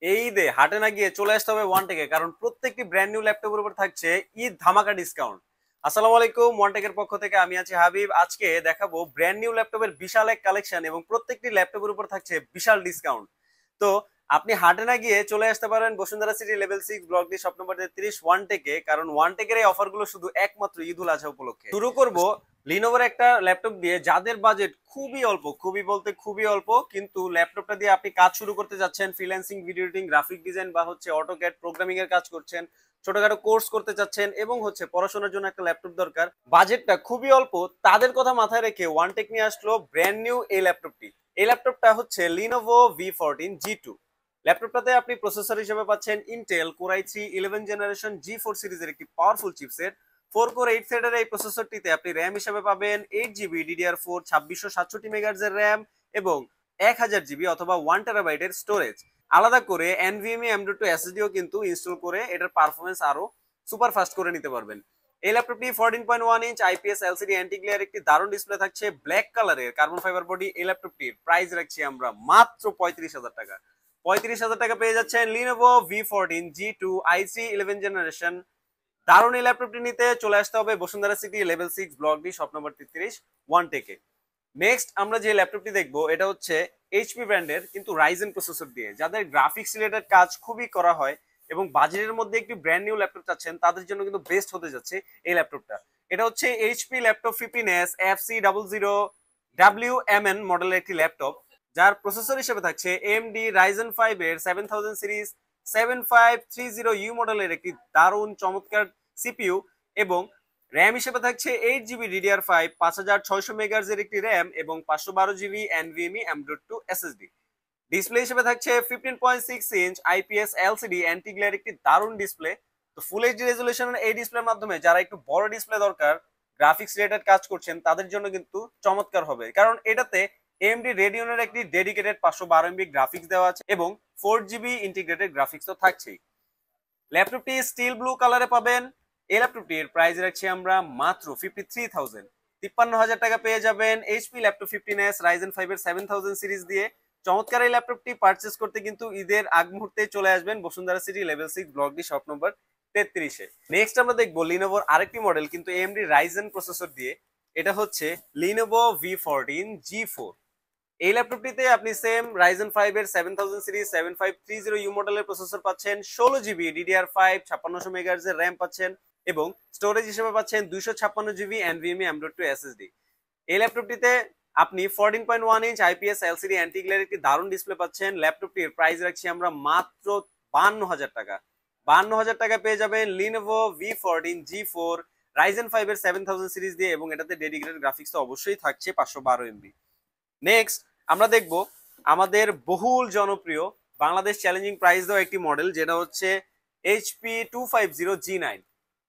এই ঈদে হাটে না গিয়ে চলে আসতে হবে ওয়ানটেকে, কারণ প্রত্যেকটি ব্র্যান্ড নিউ ল্যাপটপের উপর থাকছে ঈদ ধামাকা ডিসকাউন্ট। আসসালামু আলাইকুম, ওয়ানটেকের পক্ষ থেকে আমি আছি হাবিব। আজকে দেখাবো ব্র্যান্ড নিউ ল্যাপটপের বিশাল এক কালেকশন এবং প্রত্যেকটি ল্যাপটপের উপর থাকছে বিশাল ডিসকাউন্ট। তো আপনি হাটে না গিয়ে চলে আসতে পারেন Bashundhara city level 6 block D shop number 33 ওয়ানটেকে, কারণ ওয়ানটেকের এই অফারগুলো শুধু একমাত্র ঈদ উল আজহা উপলক্ষে। শুরু করব লিনোভোর একটা ল্যাপটপ দিয়ে, যাদের বাজেট খুবই অল্প, খুবই বলতে খুবই অল্প, কিন্তু ল্যাপটপটা দিয়ে আপনি কাজ শুরু করতে যাচ্ছেন, freelancing, video editing, graphic design বা হচ্ছে অটোক্যাড প্রোগ্রামিং এর কাজ করছেন, ছোটখাটো কোর্স করতে চাচ্ছেন এবং হচ্ছে পড়াশোনার জন্য একটা ল্যাপটপ দরকার, বাজেটটা খুবই অল্প, তাদের কথা মাথায় রেখে ওয়ানটেক নিয়ে আসলো ব্র্যান্ড নিউ এই ল্যাপটপটি। এই ল্যাপটপটা হচ্ছে লিনোভো V14 G2। ল্যাপটপটাতে আপনি প্রসেসর হিসেবে পাচ্ছেন Intel core i3 11 generation G4 সিরিজের একটি পাওয়ারফুল চিপসেট। 4 কোর 8 থ্রেডের এই প্রসেসরটিতে আপনি র্যাম হিসেবে পাবেন 8 জিবি DDR4 2667 মেগাহার্টজের র্যাম এবং 1000 জিবি অথবা 1 টেরাবাইটের স্টোরেজ। আলাদা করে NVMe M.2 SSDও কিন্তু ইনস্টল করে এটার পারফরমেন্স আরো সুপার ফাস্ট করে নিতে পারবেন। এই ল্যাপটপটি 14.1 inch IPS LCD anti glare একটি দারুণ ডিসপ্লে থাকছে ব্ল্যাক কালারের কার্বন ফাইবার বডি। এই ল্যাপটপটির প্রাইস রাখছি আমরা মাত্র 35,000 টাকা। 35,000 টাকা পেয়ে যাচ্ছেন Lenovo V14 G2 i3 11 generation. দারুণ এই ল্যাপটপটি নিতে চলে আসতে হবে Bashundhara city level 6 block D shop number 33 ওয়ানটেকে। নেক্সট আমরা যে ল্যাপটপটি দেখবো এটা হচ্ছে এইচপি ব্র্যান্ডের, কিন্তু রাইজেন প্রসেসর দিয়ে। যাদের গ্রাফিক্স রিলেটেড কাজ খুবই করা হয় এবং বাজেটের মধ্যে একটি ব্র্যান্ড নিউ ল্যাপটপ চাচ্ছেন, তাদের জন্য কিন্তু বেস্ট হতে যাচ্ছে এই ল্যাপটপটা। এটা হচ্ছে এইচপি ল্যাপটপ 15s FC00WMN মডেলের একটি ল্যাপটপ, যার প্রসেসর হিসেবে থাকছে AMD Ryzen 5 এর 7000 সিরিজ 7530U মডেলের একটি দারুণ চমৎকার সিপিইউ এবং র্যাম হিসেবে থাকছে 8 জিবি DDR5 5600 মেগাহার্টজের একটি র্যাম এবং 512 GB NVMe M.2 SSD। Display হিসেবে থাকছে 15.6 inch IPS LCD anti glare একটি দারুণ ডিসপ্লে। তো ফুল এইচডি রেজুলেশনের এই ডিসপ্লের মাধ্যমে যারা একটু বড় ডিসপ্লে দরকার, গ্রাফিক্স রিলেটেড কাজ করছেন, তাদের জন্য কিন্তু চমৎকার হবে, কারণ এটাতে AMD রেডিয়নের একটি ডেডিকেটেড 512 MB গ্রাফিক্স দেওয়া আছে এবং 4 জিবি ইন্টিগ্রেটেড গ্রাফিক্স তো থাকছেই। ল্যাপটপটি স্টিল ব্লু কালারে পাবেন। এই ল্যাপটপটির প্রাইস রাখছি আমরা মাত্র 53,000। 53,000 টাকা পেয়ে যাবেন এইচপি ল্যাপটপ 15s Ryzen 5 এর 7000 সিরিজ দিয়ে। চমৎকার এই ল্যাপটপটি পারচেস করতে কিন্তু ঈদের আগ মুহূর্তে চলে আসবেন Bashundhara city level 6 block D shop number 33-এ। নেক্সট আমরা দেখবো লিনোভোর আরেকটি মডেল, কিন্তু AMD রাইজেন প্রসেসর দিয়ে। এটা হচ্ছে লিনোভো V14 G4। এই ল্যাপটপটিতে আপনি সেম Ryzen 5 এর 7000 সিরিজ 7530U মডেলের প্রসেসর পাচ্ছেন, 16 জিবি DDR5 5600 মেগাহার্টজ এর র্যাম পাচ্ছেন এবং স্টোরেজ হিসেবে পাচ্ছেন 256 জিবি NVMe M.2 SSD। এই ল্যাপটপটিতে আপনি 14.1 inch IPS LCD anti glare একটি দারুণ ডিসপ্লে পাচ্ছেন। ল্যাপটপটির প্রাইস রাখছি আমরা মাত্র 52,000 টাকা। 52,000 টাকা পেয়ে যাবেন Lenovo V14 G4 Ryzen 5 এর 7000 সিরিজ দিয়ে এবং এটাতে ডেডিকেটেড গ্রাফিক্স তো অবশ্যই থাকছে 512 MB। নেক্সট আমরা দেখব আমাদের বহুল জনপ্রিয় বাংলাদেশ চ্যালেঞ্জিং প্রাইস দেওয়া একটি মডেল, যেটা হচ্ছে HP 250G9।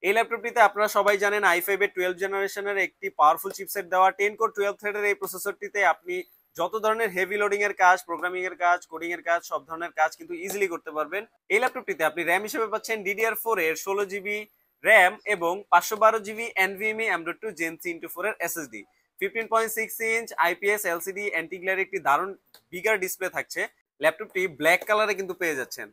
এই ল্যাপটপটিতে আপনারা সবাই জানেন i5 এর 12 জেনারেশনের একটি পাওয়ারফুল চিপসেট দেওয়া 10 কোর 12 থ্রেডের এই প্রসেসরটিতে আপনি যত ধরনের হেভি লোডিং এর কাজ, প্রোগ্রামিং এর কাজ, কোডিং এর কাজ, সব ধরনের কাজ কিন্তু ইজিলি করতে পারবেন। এই ল্যাপটপটিতে আপনি র্যাম হিসেবে পাচ্ছেন DDR4 এর 16 জিবি র্যাম এবং 512 GB NVMe M.2 Gen 3x4 এর SSD। 15.6 inch IPS LCD anti glare একটি দারুণ বিগার ডিসপ্লে থাকছে। ল্যাপটপটি ব্ল্যাক কালারে কিন্তু পেয়ে যাচ্ছেন।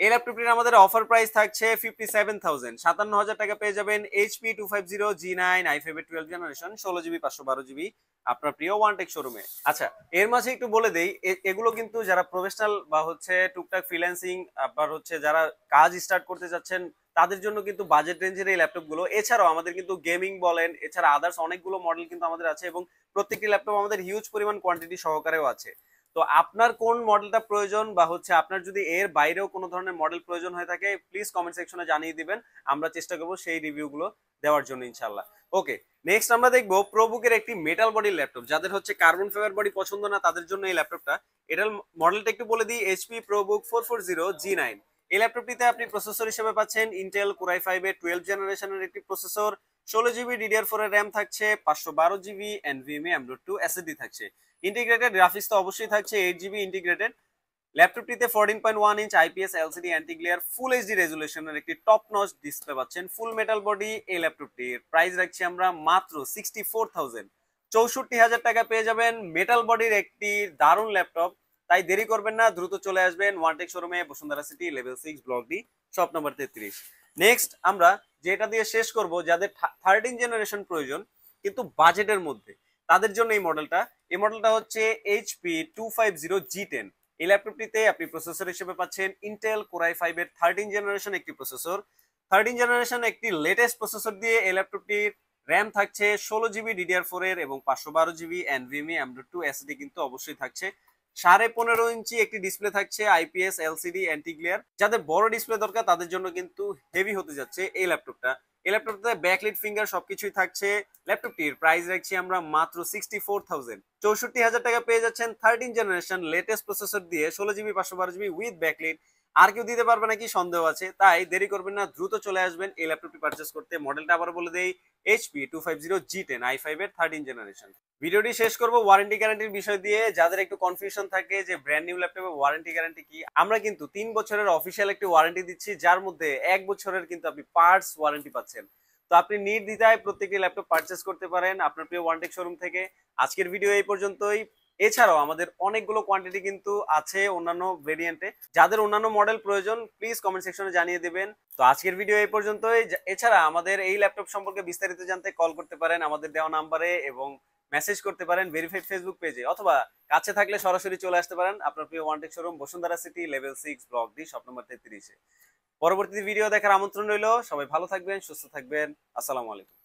এই ল্যাপটপটির আমাদের অফার প্রাইস থাকছে 57,000। 57,000 টাকা পেয়ে যাবেন HP 250G9 i5 এর 12 জেনারেশন 16 জিবি 512 জিবি আপনার প্রিয় ওয়ানটেক শোরুমে। আচ্ছা, এর মাঝে একটু বলে দেই, এগুলো কিন্তু যারা প্রফেশনাল বা হচ্ছে টুকটাক ফ্রিল্যান্সিং আবার হচ্ছে যারা কাজ স্টার্ট করতে যাচ্ছেন, তাদের জন্য কিন্তু বাজেট রেঞ্জের এই ল্যাপটপগুলো। এছাড়াও আমাদের কিন্তু গেমিং বলেন, এছাড়া আদার্স অনেকগুলো মডেল কিন্তু আমাদের আছে এবং প্রত্যেকটি ল্যাপটপ আমাদের হিউজ পরিমাণ কোয়ান্টিটি সহকারেও আছে। তো আপনার কোন মডেলটা প্রয়োজন বা হচ্ছে আপনার যদি এর বাইরেও কোনো ধরনের মডেল প্রয়োজন হয়ে থাকে, প্লিজ কমেন্ট সেকশনে জানিয়ে দিবেন, আমরা চেষ্টা করবো সেই রিভিউগুলো দেওয়ার জন্য ইনশাল্লাহ। ওকে, নেক্সট আমরা দেখবো প্রোবুকের একটি মেটাল বডির ল্যাপটপ। যাদের হচ্ছে কার্বন ফাইবার বডি পছন্দ না, তাদের জন্য এই ল্যাপটপটা। এটার মডেলটা একটু বলে দিই, HP ProBook 440G9। এই ল্যাপটপটিতে আপনি প্রসেসর হিসেবে পাচ্ছেন ইন্টেল কোর i5 এর 12 জেনারেশনের একটি প্রসেসর, 16 জিবি DDR4 এর র্যাম থাকছে, 512 জিবি NVMe M.2 SSD থাকছে। ইন্টিগ্রেটেড গ্রাফিক্স তো অবশ্যই থাকছে 8 জিবি ইন্টিগ্রেটেড। ল্যাপটপটিতে 14.1 inch IPS LCD anti glare full HD রেজুলেশনের একটি টপ নচ ডিসপ্লে পাচ্ছেন, ফুল মেটাল বডি। এই ল্যাপটপটির প্রাইস রাখছি আমরা মাত্র 64,000। 64,000 টাকা পেয়ে যাবেন মেটাল বডির একটি দারুণ ল্যাপটপ তাই দেরি করবেন না, দ্রুত চলে আসবেন ওয়ানটেক শোরুমে, Bashundhara city, level 6, block D, shop number 33। Next আমরা যেটা দিয়ে শেষ করব, যাদের 13 জেনারেশন প্রয়োজন কিন্তু বাজেটের মধ্যে, তাদের জন্য এই মডেলটা হচ্ছে HP 250G10। এই ল্যাপটপটিতে আপনি প্রসেসর হিসেবে পাচ্ছেন ইন্টেল কোর i5 এর 13 জেনারেশন একটি প্রসেসর। 13 জেনারেশন একটি লেটেস্ট প্রসেসর দিয়ে এই ল্যাপটপটির র্যাম থাকছে 16 GB DDR4 এর এবং 512 GB NVMe M.2 SSD কিন্তু অবশ্যই থাকছে। 15.5 ইঞ্চি একটি ডিসপ্লে থাকছে, IPS LCD অ্যান্টি গ্লেয়ার। যাদের বড় ডিসপ্লে দরকার তাদের জন্য কিন্তু হেভি হতে যাচ্ছে এই ল্যাপটপটা। এই ল্যাপটপটাতে ব্যাকলিট ফিঙ্গার সবকিছুই থাকছে। ল্যাপটপটির প্রাইস রাখছি আমরা মাত্র 64,000, 64,000 টাকা পেয়ে যাচ্ছেন 13 জেনারেশন লেটেস্ট প্রসেসর দিয়ে 16 GB 512 GB উইথ ব্যাকলিট। আর কেউ দিতে পারবে নাকি সন্দেহ আছে, তাই দেরি করবেন না, দ্রুত চলে আসবেন এই ল্যাপটপটি পারচেস করতে। মডেলটা আবার বলে দেই, HP 250G10 i5 এর 13 জেনারেশন। ভিডিওটি শেষ করব ওয়ারেন্টি গ্যারান্টির বিষয় দিয়ে। যাদের একটু কনফিউশন থাকে যে ব্র্যান্ড নিউ ল্যাপটপে ওয়ারেন্টি গ্যারান্টি কি, আমরা কিন্তু 3 বছরের অফিসিয়াল একটি ওয়ারেন্টি দিচ্ছি, যার মধ্যে 1 বছরের কিন্তু আপনি পার্টস ওয়ারেন্টি পাচ্ছেন। তো আপনি নির্দ্বিধায় প্রত্যেকটি ল্যাপটপ পারচেস করতে পারেন আপনার প্রিয় ওয়ানটেক শোরুম থেকে। আজকের ভিডিও এই পর্যন্তই। এছাড়াও আমাদের অনেকগুলো কোয়ান্টিটি কিন্তু আছে অন্যান্য ভেরিয়েন্টে। যাদের অন্যান্য মডেল প্রয়োজন প্লিজ কমেন্ট সেকশনে জানিয়ে দিবেন। তো আজকের ভিডিও এই পর্যন্তই। এছাড়া আমাদের এই ল্যাপটপ সম্পর্কে বিস্তারিত জানতে কল করতে পারেন আমাদের দেওয়া নাম্বারে এবং মেসেজ করতে পারেন ভেরিফাইড ফেসবুক পেজে, অথবা কাছে থাকলে সরাসরি চলে আসতে পারেন আপনার প্রিয় Onetech showroom, Bashundhara city, level 6, block D, shop number 33-এ। পরবর্তী ভিডিও দেখার আমন্ত্রণ রইল। সবাই ভালো থাকবেন, সুস্থ থাকবেন। আসসালামু আলাইকুম।